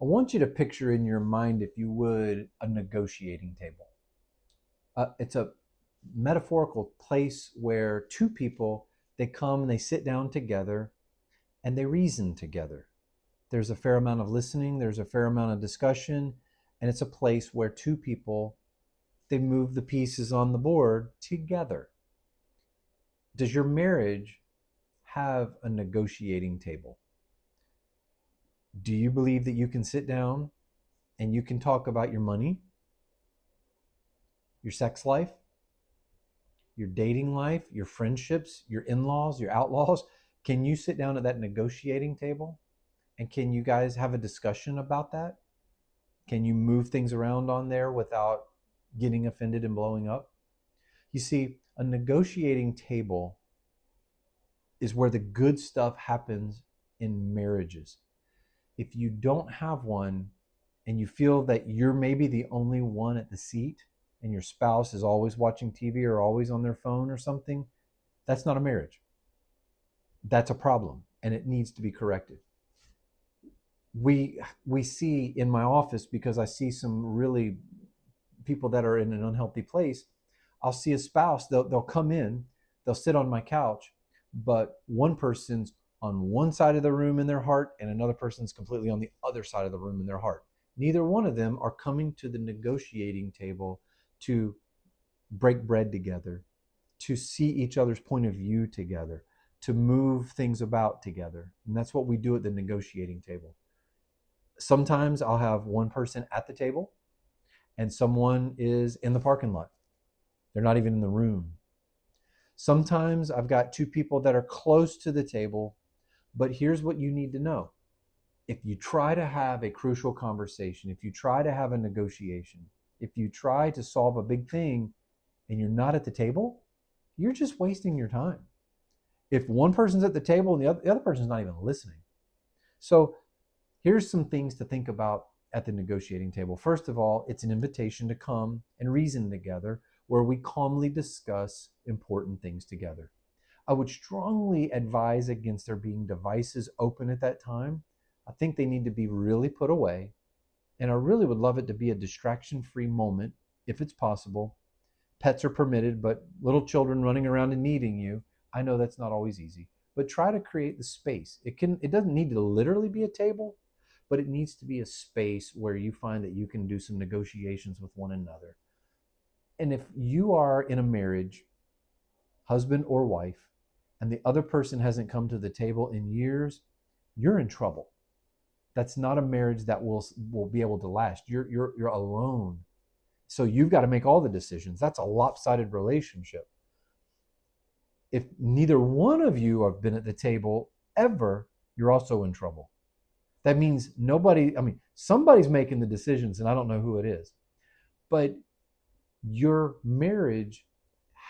I want you to picture in your mind, if you would, a negotiating table. It's a metaphorical place where two people, they come and they sit down together and they reason together. There's a fair amount of listening, there's a fair amount of discussion, and it's a place where two people, they move the pieces on the board together. Does your marriage have a negotiating table? Do you believe that you can sit down and you can talk about your money, your sex life, your dating life, your friendships, your in-laws, your outlaws? Can you sit down at that negotiating table? And can you guys have a discussion about that? Can you move things around on there without getting offended and blowing up? You see, a negotiating table is where the good stuff happens in marriages. If you don't have one and you feel that you're maybe the only one at the seat and your spouse is always watching TV or always on their phone or something, that's not a marriage. That's a problem and it needs to be corrected. We see in my office, because I see some really people that are in an unhealthy place. I'll see a spouse, they'll come in, they'll sit on my couch, but one person's on one side of the room in their heart and another person's completely on the other side of the room in their heart. Neither one of them are coming to the negotiating table to break bread together, to see each other's point of view together, to move things about together. And that's what we do at the negotiating table. Sometimes I'll have one person at the table and someone is in the parking lot. They're not even in the room. Sometimes I've got two people that are close to the table, but here's what you need to know. If you try to have a crucial conversation, if you try to have a negotiation, if you try to solve a big thing and you're not at the table, you're just wasting your time. If one person's at the table and the other person's not even listening. So here's some things to think about at the negotiating table. First of all, it's an invitation to come and reason together where we calmly discuss important things together. I would strongly advise against there being devices open at that time. I think they need to be really put away. And I really would love it to be a distraction-free moment, if it's possible. Pets are permitted, but little children running around and needing you, I know that's not always easy. But try to create the space. It doesn't need to literally be a table, but it needs to be a space where you find that you can do some negotiations with one another. And if you are in a marriage, husband or wife, and the other person hasn't come to the table in years, you're in trouble. That's not a marriage that will be able to last. You're alone. So you've got to make all the decisions. That's a lopsided relationship. If neither one of you have been at the table ever, you're also in trouble. That means somebody's making the decisions and I don't know who it is. But your marriage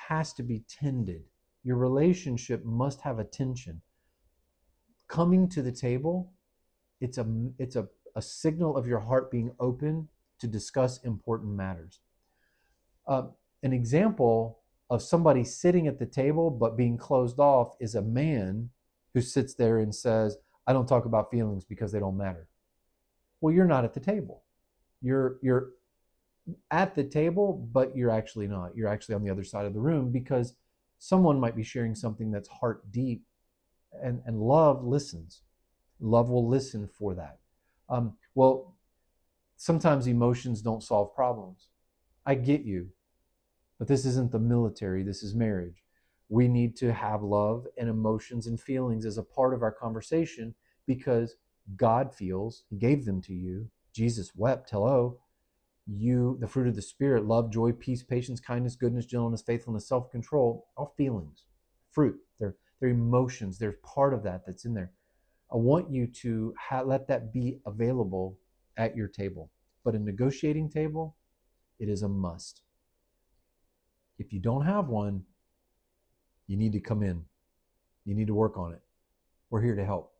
has to be tended. Your relationship must have attention. Coming to the table, it's a signal of your heart being open to discuss important matters. An example of somebody sitting at the table but being closed off is a man who sits there and says, I don't talk about feelings because they don't matter. Well, you're not at the table. You're at the table, but you're actually not. You're actually on the other side of the room because someone might be sharing something that's heart deep, and love listens. Love will listen for that. Well, sometimes emotions don't solve problems. I get you, but this isn't the military. This is marriage. We need to have love and emotions and feelings as a part of our conversation because God feels, He gave them to you. Jesus wept, hello. The fruit of the Spirit, love, joy, peace, patience, kindness, goodness, gentleness, faithfulness, self-control, all feelings, fruit. They're emotions. There's part of that that's in there. I want you to let that be available at your table. But a negotiating table, it is a must. If you don't have one, you need to come in. You need to work on it. We're here to help.